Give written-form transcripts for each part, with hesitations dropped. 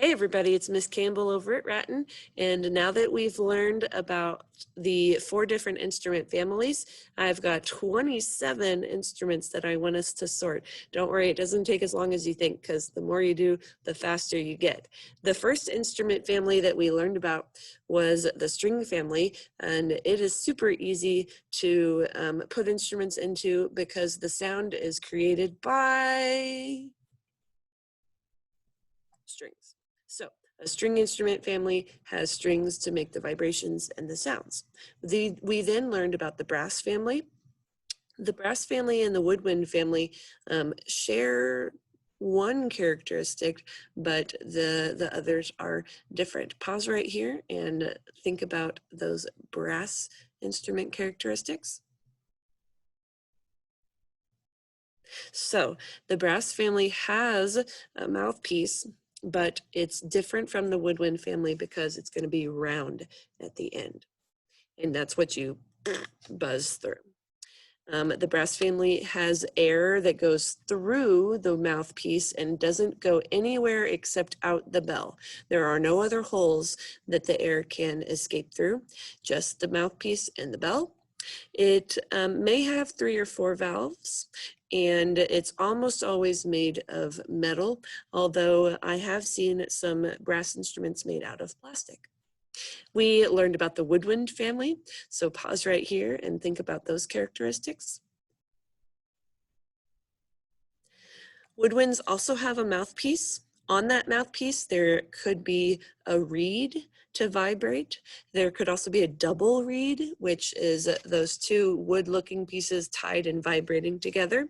Hey everybody, it's Miss Campbell over at Ratton, and now that we've learned about the 4 different instrument families, I've got 27 instruments that I want us to sort. Don't worry, it doesn't take as long as you think, because the more you do, the faster you get. The first instrument family that we learned about was the string family, and it is super easy to put instruments into because the sound is created by strings. So a string instrument family has strings to make the vibrations and the sounds. We then learned about the brass family. The brass family and the woodwind family share one characteristic, but the others are different. Pause right here and think about those brass instrument characteristics. So the brass family has a mouthpiece, but it's different from the woodwind family because it's going to be round at the end. And that's what you buzz through. The brass family has air that goes through the mouthpiece and doesn't go anywhere except out the bell. There are no other holes that the air can escape through, just the mouthpiece and the bell. It may have 3 or 4 valves, and it's almost always made of metal, although I have seen some brass instruments made out of plastic. We learned about the woodwind family, so pause right here and think about those characteristics. Woodwinds also have a mouthpiece. On that mouthpiece, there could be a reed to vibrate. There could also be a double reed, which is those 2 wood-looking pieces tied and vibrating together.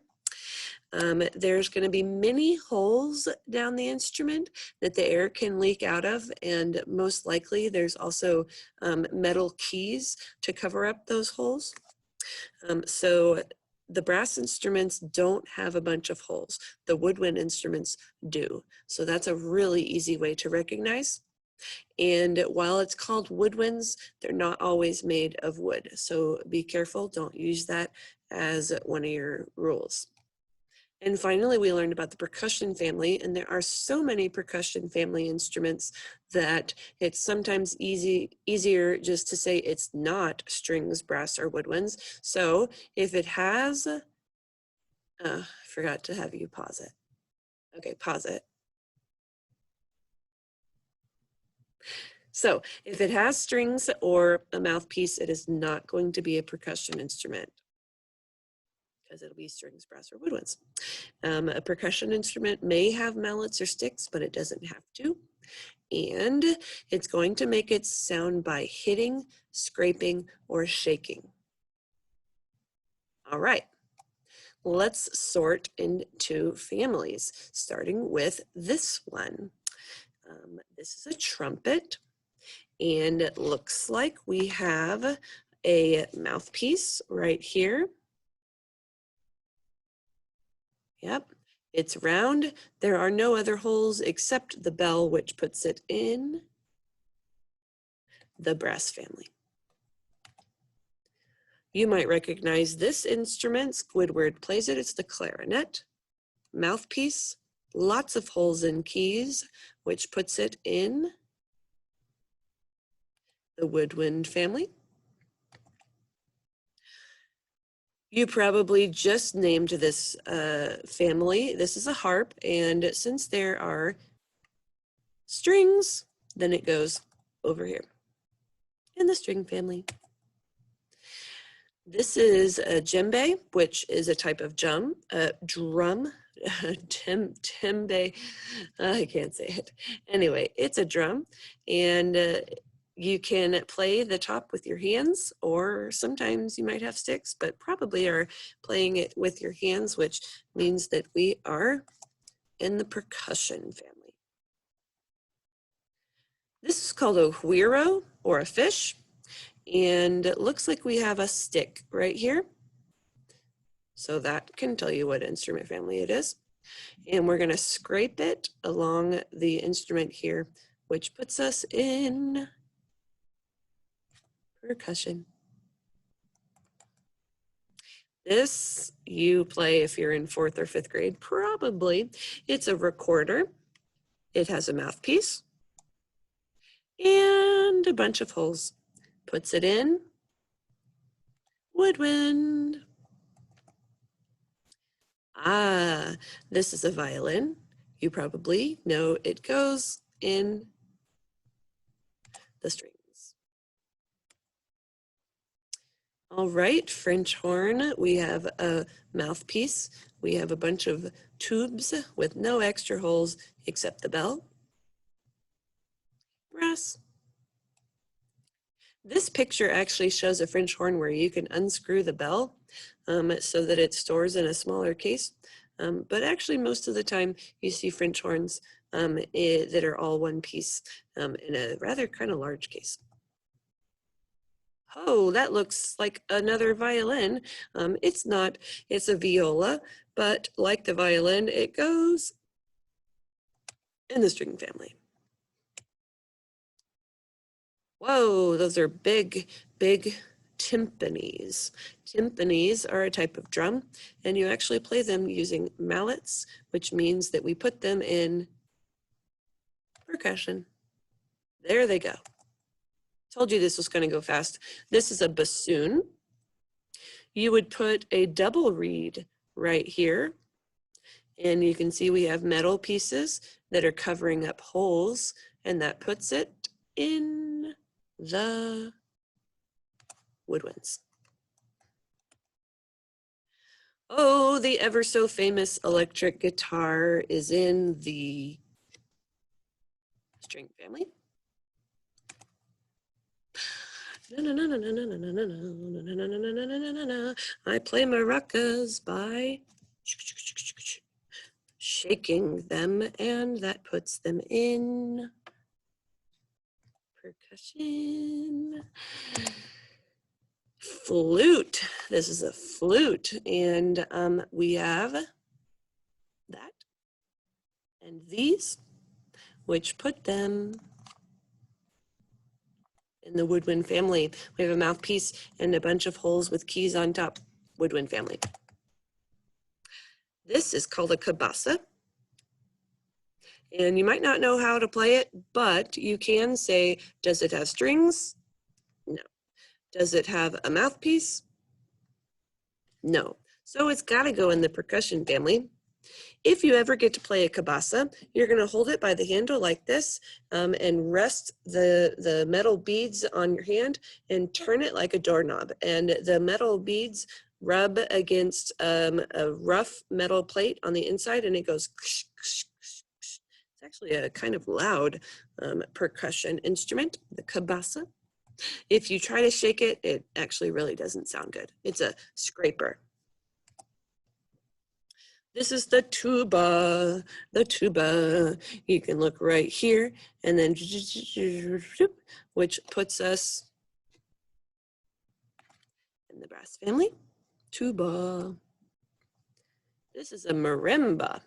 There's going to be many holes down the instrument that the air can leak out of, and most likely there's also metal keys to cover up those holes. So the brass instruments don't have a bunch of holes. The woodwind instruments do. So that's a really easy way to recognize. And while it's called woodwinds, they're not always made of wood. So be careful, don't use that as one of your rules. And finally, we learned about the percussion family, and there are so many percussion family instruments that it's sometimes easier just to say it's not strings, brass, or woodwinds. So if it has, forgot to have you pause it. Okay, pause it. So if it has strings or a mouthpiece, it is not going to be a percussion instrument, because it'll be strings, brass, or woodwinds. A percussion instrument may have mallets or sticks, but it doesn't have to. And it's going to make its sound by hitting, scraping, or shaking. All right, let's sort into families, starting with this one. This is a trumpet, and it looks like we have a mouthpiece right here. Yep, it's round. There are no other holes except the bell, which puts it in the brass family. You might recognize this instrument. Squidward plays it. It's the clarinet. Mouthpiece, lots of holes and keys, which puts it in the woodwind family. You probably just named this family. This is a harp, and since there are strings, then it goes over here in the string family. This is a jimbei, which is a type of drum. Jimbei, I can't say it. Anyway, it's a drum, and you can play the top with your hands, or sometimes you might have sticks, but probably are playing it with your hands, which means that we are in the percussion family. This is called a huiro, or a fish, and it looks like we have a stick right here. So that can tell you what instrument family it is. And we're going to scrape it along the instrument here, which puts us in percussion. This you play if you're in 4th or 5th grade, probably. It's a recorder. It has a mouthpiece and a bunch of holes. Puts it in woodwind. Ah, this is a violin. You probably know it goes in the strings. All right, French horn, we have a mouthpiece. We have a bunch of tubes with no extra holes except the bell. Brass. This picture actually shows a French horn where you can unscrew the bell so that it stores in a smaller case. But actually most of the time you see French horns that are all one piece in a rather kind of large case. Oh, that looks like another violin. It's not, it's a viola, but like the violin, it goes in the string family. Whoa, those are big, big timpanis. Timpanis are a type of drum, and you actually play them using mallets, which means that we put them in percussion. There they go. Told you this was going to go fast. This is a bassoon. You would put a double reed right here, and you can see we have metal pieces that are covering up holes, and that puts it in the woodwinds. Oh, the ever so famous electric guitar is in the string family. I play maracas by shaking them, and that puts them in percussion. Flute. This is a flute, and we have that and these, which put them in the woodwind family. We have a mouthpiece and a bunch of holes with keys on top. Woodwind family. This is called a kabasa. And you might not know how to play it, but you can say, does it have strings? No. Does it have a mouthpiece? No. So it's got to go in the percussion family. If you ever get to play a kabasa, you're going to hold it by the handle like this and rest the metal beads on your hand and turn it like a doorknob. And the metal beads rub against a rough metal plate on the inside, and it goes. It's actually a kind of loud percussion instrument, the kabasa. If you try to shake it, it actually really doesn't sound good. It's a scraper. This is the tuba, You can look right here, and then which puts us in the brass family, tuba. This is a marimba.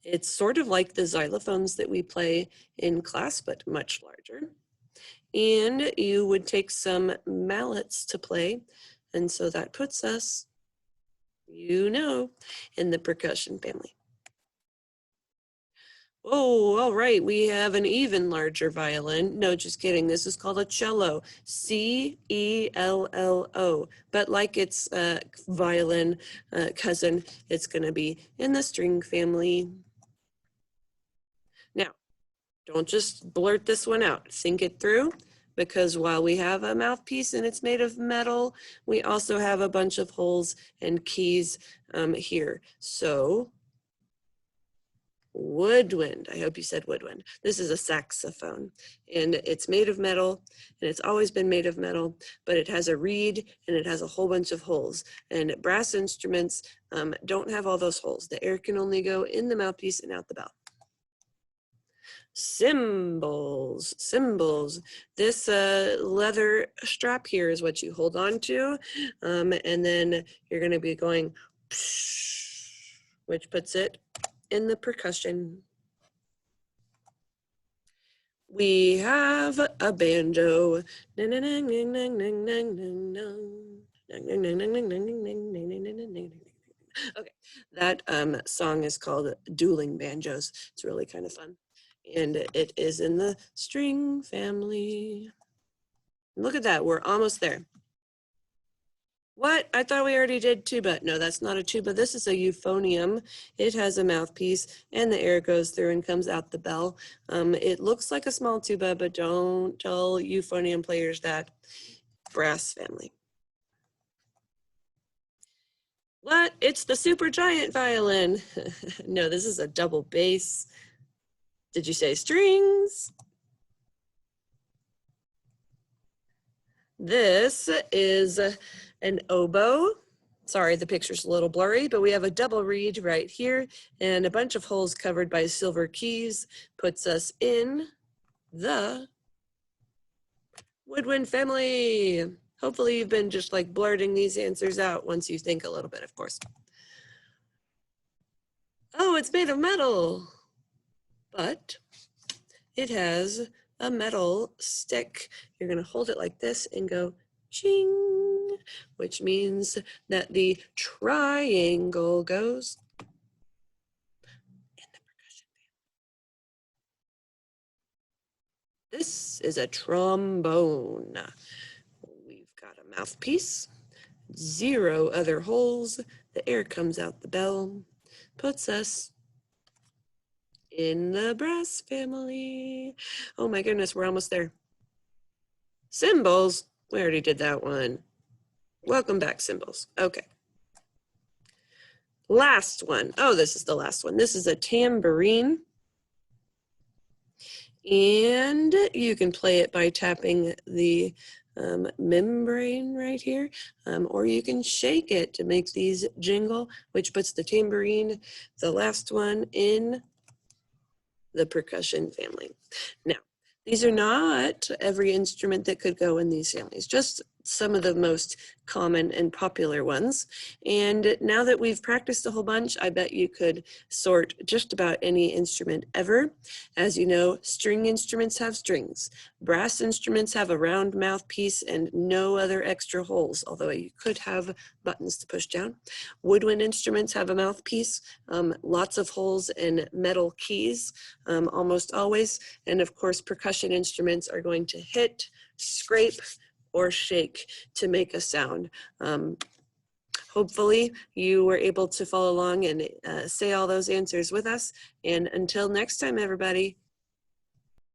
It's sort of like the xylophones that we play in class, but much larger. And you would take some mallets to play, and so that puts us, you know, in the percussion family. Oh, all right, we have an even larger violin. No, just kidding. This is called a cello, C-E-L-L-O. But like its violin cousin, it's going to be in the string family. Now, don't just blurt this one out. Think it through, because while we have a mouthpiece and it's made of metal, we also have a bunch of holes and keys here. So woodwind, I hope you said woodwind. This is a saxophone, and it's made of metal, and it's always been made of metal, but it has a reed and it has a whole bunch of holes. And brass instruments don't have all those holes. The air can only go in the mouthpiece and out the bell. Cymbals. This leather strap here is what you hold on to, and then you're going to be going, which puts it in the percussion. We have a banjo. Okay, that song is called Dueling Banjos. It's really kind of fun. And it is in the string family. Look at that, we're almost there. What? I thought we already did tuba. No, that's not a tuba. This is a euphonium. It has a mouthpiece and the air goes through and comes out the bell. It looks like a small tuba, but don't tell euphonium players that. Brass family. What? It's the super giant violin. No, this is a double bass. Did you say strings? This is an oboe. Sorry, the picture's a little blurry, but we have a double reed right here and a bunch of holes covered by silver keys puts us in the woodwind family. Hopefully you've been just like blurting these answers out once you think a little bit, of course. Oh, it's made of metal, but it has a metal stick. You're gonna hold it like this and go ching, which means that the triangle goes in the percussion family. This is a trombone. We've got a mouthpiece, 0 other holes. The air comes out the bell, puts us in the brass family. Oh my goodness, we're almost there. Cymbals, we already did that one. Welcome back, cymbals. Okay. Last one. Oh, this is the last one. This is a tambourine. And you can play it by tapping the membrane right here, or you can shake it to make these jingle, which puts the tambourine, the last one, in the percussion family. Now, these are not every instrument that could go in these families, just some of the most common and popular ones. And now that we've practiced a whole bunch, I bet you could sort just about any instrument ever. As you know, string instruments have strings. Brass instruments have a round mouthpiece and no other extra holes, although you could have buttons to push down. Woodwind instruments have a mouthpiece, lots of holes and metal keys, almost always. And of course, percussion instruments are going to hit, scrape, or shake to make a sound. Hopefully you were able to follow along and say all those answers with us. And until next time, everybody,